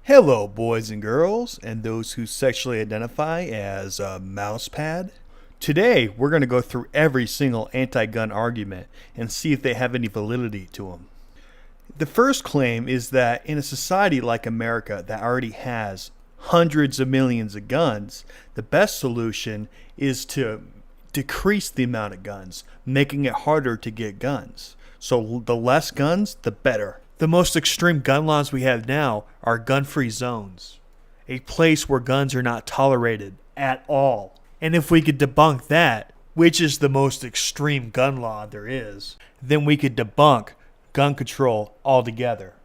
Hello, boys and girls, and those who sexually identify as a mousepad. Today, we're going to go through every single anti-gun argument and see if they have any validity to them. The first claim is that in a society like America that already has hundreds of millions of guns, the best solution is to decrease the amount of guns, making it harder to get guns. So the less guns, the better. The most extreme gun laws we have now are gun-free zones, a place where guns are not tolerated at all. And if we could debunk that, which is the most extreme gun law there is, then we could debunk gun control altogether.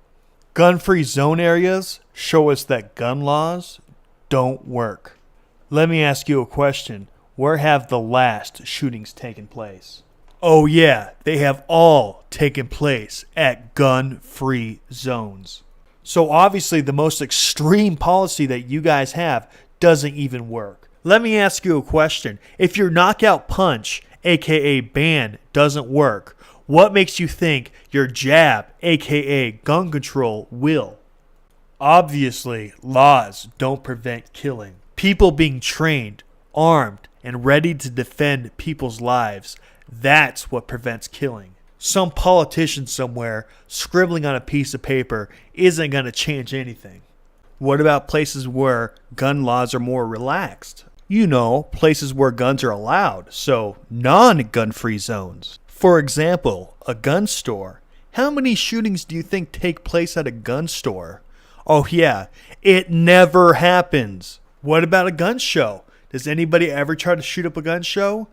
Gun-free zone areas show us that gun laws don't work. Let me ask you a question. Where have the last shootings taken place? Oh yeah, they have all taken place at gun-free zones. So obviously the most extreme policy that you guys have doesn't even work. Let me ask you a question. If your knockout punch, aka ban, doesn't work, what makes you think your jab, aka gun control, will? Obviously, laws don't prevent killing. People being trained, armed, and ready to defend people's lives, that's what prevents killing. Some politician somewhere scribbling on a piece of paper isn't going to change anything. What about places where gun laws are more relaxed? You know, places where guns are allowed, so non-gun-free zones. For example, a gun store. How many shootings do you think take place at a gun store? Oh yeah, it never happens. What about a gun show? Does anybody ever try to shoot up a gun show?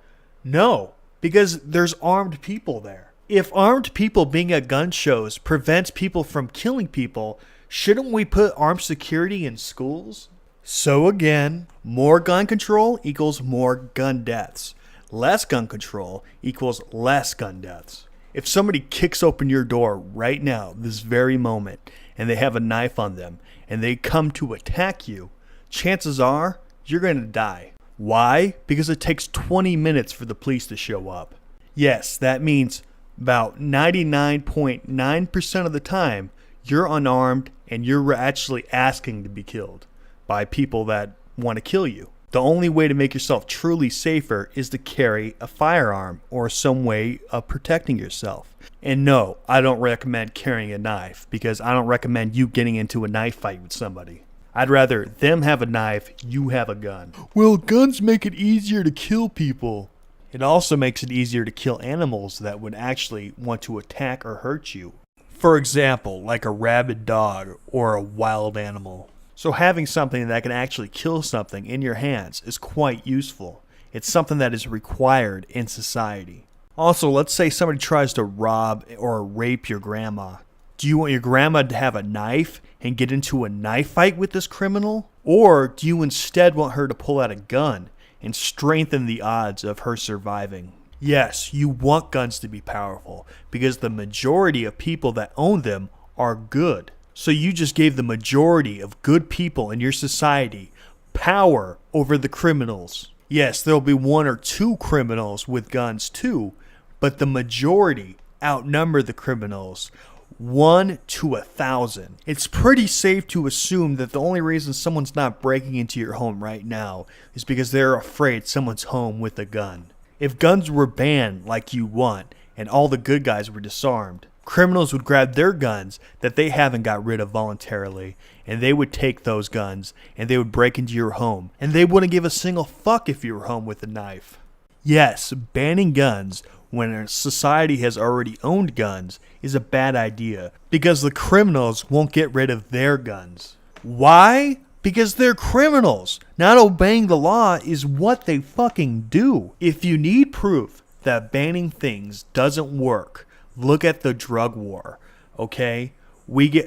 No, because there's armed people there. If armed people being at gun shows prevents people from killing people, shouldn't we put armed security in schools? So again, more gun control equals more gun deaths. Less gun control equals less gun deaths. If somebody kicks open your door right now, this very moment, and they have a knife on them, and they come to attack you, chances are you're going to die. Why? Because it takes 20 minutes for the police to show up. Yes, that means about 99.9% of the time, you're unarmed and you're actually asking to be killed by people that want to kill you. The only way to make yourself truly safer is to carry a firearm or some way of protecting yourself. And no, I don't recommend carrying a knife because I don't recommend you getting into a knife fight with somebody. I'd rather them have a knife, you have a gun. Well, guns make it easier to kill people. It also makes it easier to kill animals that would actually want to attack or hurt you. For example, like a rabid dog or a wild animal. So having something that can actually kill something in your hands is quite useful. It's something that is required in society. Also, let's say somebody tries to rob or rape your grandma. Do you want your grandma to have a knife and get into a knife fight with this criminal? Or do you instead want her to pull out a gun and strengthen the odds of her surviving? Yes, you want guns to be powerful because the majority of people that own them are good. So you just gave the majority of good people in your society power over the criminals. Yes, there'll be one or two criminals with guns too, but the majority outnumber the criminals 1 to 1,000. It's pretty safe to assume that the only reason someone's not breaking into your home right now is because they're afraid someone's home with a gun. If guns were banned like you want and all the good guys were disarmed, criminals would grab their guns that they haven't got rid of voluntarily, and they would take those guns and they would break into your home, and they wouldn't give a single fuck if you were home with a knife. Yes, banning guns when a society has already owned guns is a bad idea because the criminals won't get rid of their guns. Why? Because they're criminals. Not obeying the law is what they fucking do. If you need proof that banning things doesn't work, look at the drug war, okay?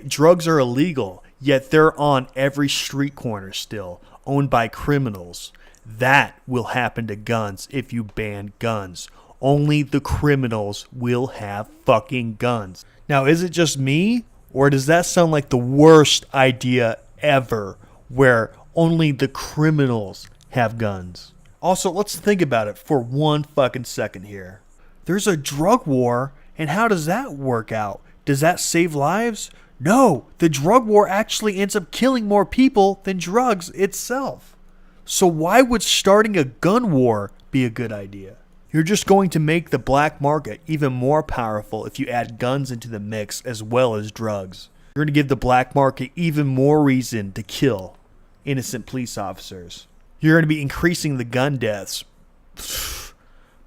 Drugs are illegal, yet they're on every street corner still, owned by criminals. That will happen to guns if you ban guns. Only the criminals will have fucking guns. Now, is it just me? Or does that sound like the worst idea ever, where only the criminals have guns? Also, let's think about it for one fucking second here. There's a drug war, and how does that work out? Does that save lives? No, the drug war actually ends up killing more people than drugs itself. So why would starting a gun war be a good idea? You're just going to make the black market even more powerful if you add guns into the mix as well as drugs. You're going to give the black market even more reason to kill innocent police officers. You're going to be increasing the gun deaths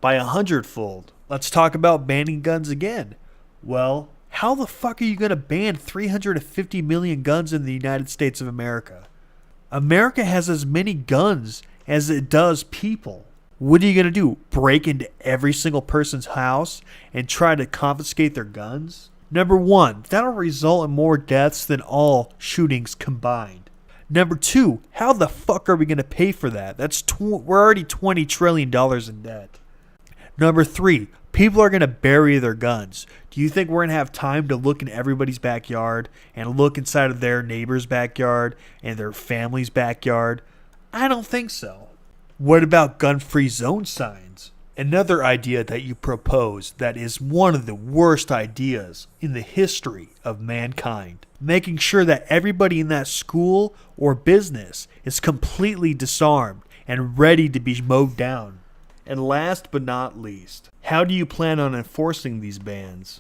by 100-fold. Let's talk about banning guns again. Well, how the fuck are you going to ban 350 million guns in the United States of America? America has as many guns as it does people. What are you going to do? Break into every single person's house and try to confiscate their guns? Number one, that'll result in more deaths than all shootings combined. Number two, how the fuck are we going to pay for that? We're already $20 trillion in debt. Number three, people are going to bury their guns. Do you think we're going to have time to look in everybody's backyard and look inside of their neighbor's backyard and their family's backyard? I don't think so. What about gun-free zone signs? Another idea that you propose that is one of the worst ideas in the history of mankind. Making sure that everybody in that school or business is completely disarmed and ready to be mowed down. And last but not least, how do you plan on enforcing these bans?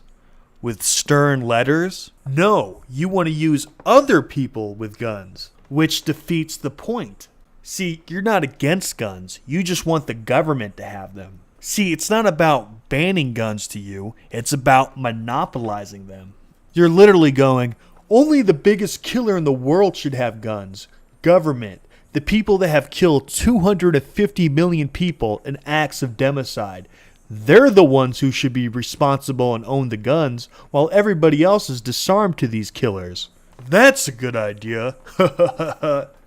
With stern letters? No, you want to use other people with guns, which defeats the point. See, you're not against guns, you just want the government to have them. See, it's not about banning guns to you, it's about monopolizing them. You're literally going, only the biggest killer in the world should have guns. Government. The people that have killed 250 million people in acts of democide. They're the ones who should be responsible and own the guns, while everybody else is disarmed to these killers. That's a good idea.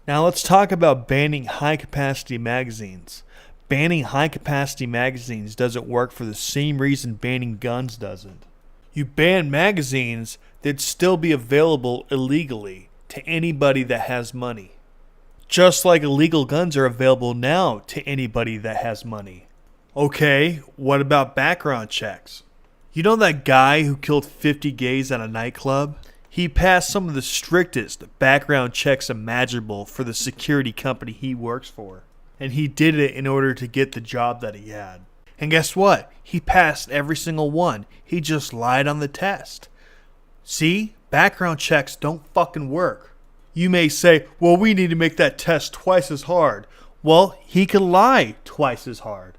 Now let's talk about banning high-capacity magazines. Banning high-capacity magazines doesn't work for the same reason banning guns doesn't. You ban magazines, they'd still be available illegally to anybody that has money. Just like illegal guns are available now to anybody that has money. Okay, what about background checks? You know that guy who killed 50 gays at a nightclub? He passed some of the strictest background checks imaginable for the security company he works for. And he did it in order to get the job that he had. And guess what? He passed every single one. He just lied on the test. See? Background checks don't fucking work. You may say, well, we need to make that test twice as hard. Well, he could lie twice as hard.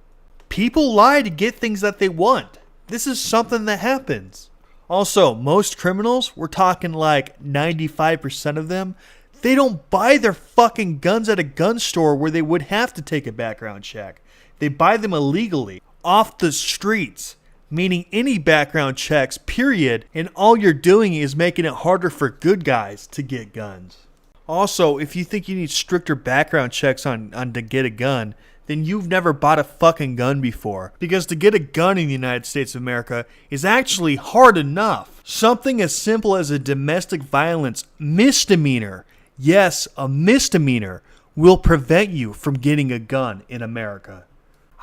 People lie to get things that they want. This is something that happens. Also, most criminals, we're talking like 95% of them, they don't buy their fucking guns at a gun store where they would have to take a background check. They buy them illegally, off the streets, meaning any background checks, period, and all you're doing is making it harder for good guys to get guns. Also, if you think you need stricter background checks on to get a gun, then you've never bought a fucking gun before. Because to get a gun in the United States of America is actually hard enough. Something as simple as a domestic violence misdemeanor, yes, a misdemeanor, will prevent you from getting a gun in America.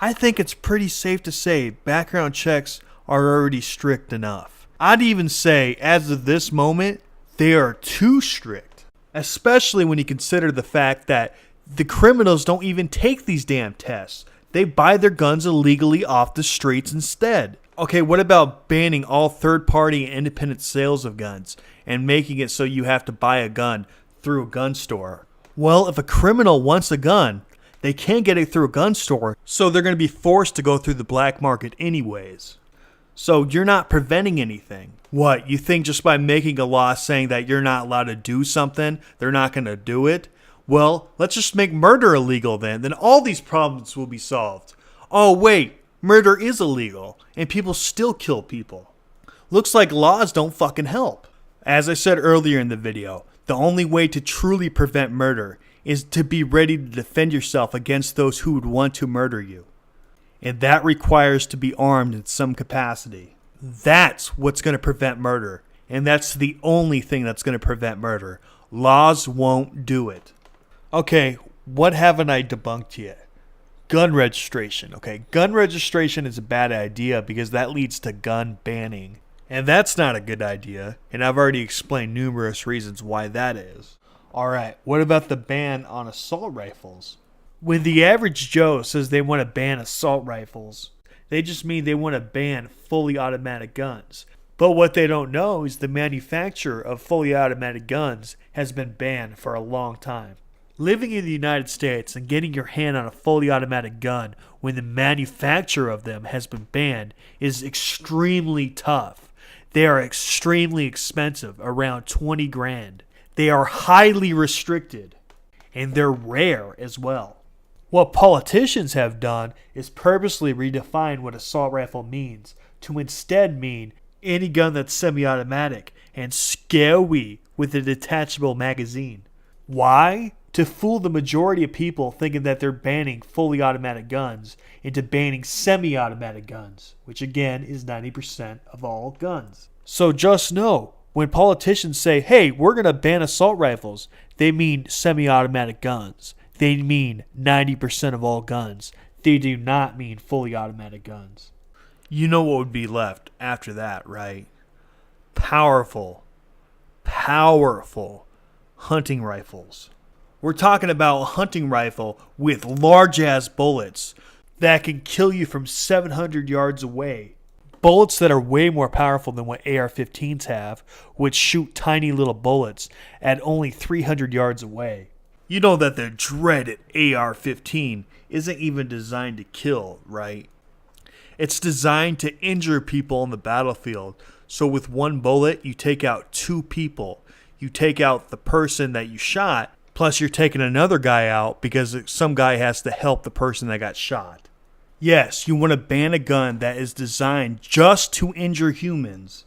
I think it's pretty safe to say background checks are already strict enough. I'd even say, as of this moment, they are too strict. Especially when you consider the fact that the criminals don't even take these damn tests. They buy their guns illegally off the streets instead. Okay, what about banning all third-party and independent sales of guns and making it so you have to buy a gun through a gun store? Well, if a criminal wants a gun, they can't get it through a gun store, so they're going to be forced to go through the black market anyways. So you're not preventing anything. What, you think just by making a law saying that you're not allowed to do something, they're not going to do it? Well, let's just make murder illegal then all these problems will be solved. Oh wait, murder is illegal, and people still kill people. Looks like laws don't fucking help. As I said earlier in the video, the only way to truly prevent murder is to be ready to defend yourself against those who would want to murder you. And that requires to be armed in some capacity. That's what's going to prevent murder, and that's the only thing that's going to prevent murder. Laws won't do it. Okay, what haven't I debunked yet? Gun registration. Okay, gun registration is a bad idea because that leads to gun banning. And that's not a good idea, and I've already explained numerous reasons why that is. Alright, what about the ban on assault rifles? When the average Joe says they want to ban assault rifles, they just mean they want to ban fully automatic guns. But what they don't know is the manufacture of fully automatic guns has been banned for a long time. Living in the United States and getting your hand on a fully automatic gun when the manufacture of them has been banned is extremely tough. They are extremely expensive, around 20 grand. They are highly restricted, and they're rare as well. What politicians have done is purposely redefine what assault rifle means to instead mean any gun that's semi-automatic and scary with a detachable magazine. Why? To fool the majority of people thinking that they're banning fully automatic guns into banning semi-automatic guns, which again is 90% of all guns. So just know, when politicians say, hey, we're going to ban assault rifles, they mean semi-automatic guns. They mean 90% of all guns. They do not mean fully automatic guns. You know what would be left after that, right? Powerful hunting rifles. We're talking about a hunting rifle with large-ass bullets that can kill you from 700 yards away. Bullets that are way more powerful than what AR-15s have, which shoot tiny little bullets at only 300 yards away. You know that the dreaded AR-15 isn't even designed to kill, right? It's designed to injure people on the battlefield. So with one bullet, you take out two people. You take out the person that you shot, plus you're taking another guy out because some guy has to help the person that got shot. Yes, you want to ban a gun that is designed just to injure humans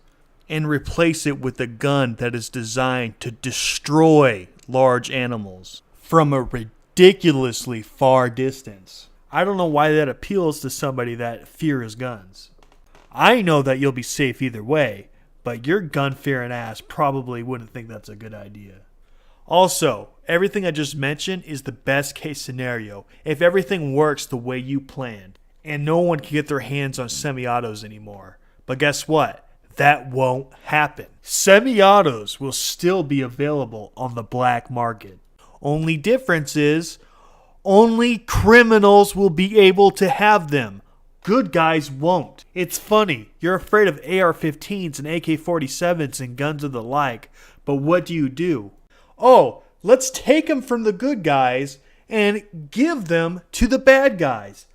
and replace it with a gun that is designed to destroy large animals from a ridiculously far distance. I don't know why that appeals to somebody that fears guns. I know that you'll be safe either way, but your gun-fearing ass probably wouldn't think that's a good idea. Also, everything I just mentioned is the best case scenario if everything works the way you planned and no one can get their hands on semi-autos anymore. But guess what? That won't happen. Semi-autos will still be available on the black market. Only difference is only criminals will be able to have them. Good guys won't. It's funny, you're afraid of AR-15s and AK-47s and guns of the like, but what do? Oh, let's take them from the good guys and give them to the bad guys.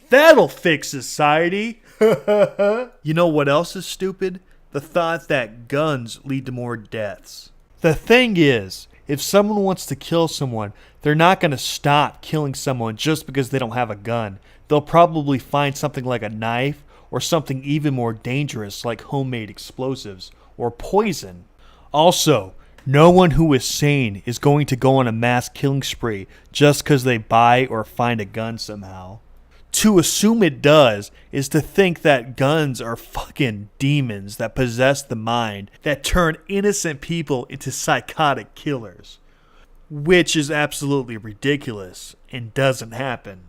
That'll fix society. You know what else is stupid? The thought that guns lead to more deaths. The thing is, if someone wants to kill someone, they're not going to stop killing someone just because they don't have a gun. They'll probably find something like a knife or something even more dangerous like homemade explosives or poison. Also, no one who is sane is going to go on a mass killing spree just because they buy or find a gun somehow. To assume it does is to think that guns are fucking demons that possess the mind that turn innocent people into psychotic killers. Which is absolutely ridiculous and doesn't happen.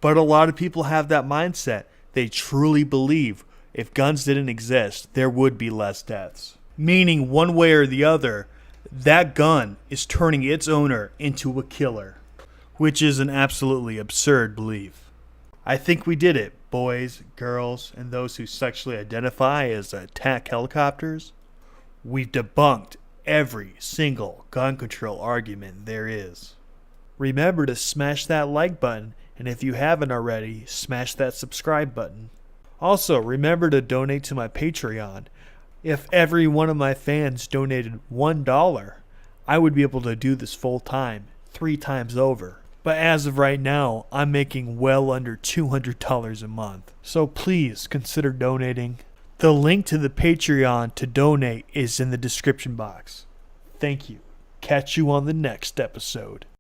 But a lot of people have that mindset. They truly believe if guns didn't exist, there would be less deaths. Meaning one way or the other, that gun is turning its owner into a killer. Which is an absolutely absurd belief. I think we did it, boys, girls, and those who sexually identify as attack helicopters. We've debunked every single gun control argument there is. Remember to smash that like button, and if you haven't already, smash that subscribe button. Also, remember to donate to my Patreon. If every one of my fans donated $1, I would be able to do this full time, 3 times over. But as of right now, I'm making well under $200 a month. So please consider donating. The link to the Patreon to donate is in the description box. Thank you. Catch you on the next episode.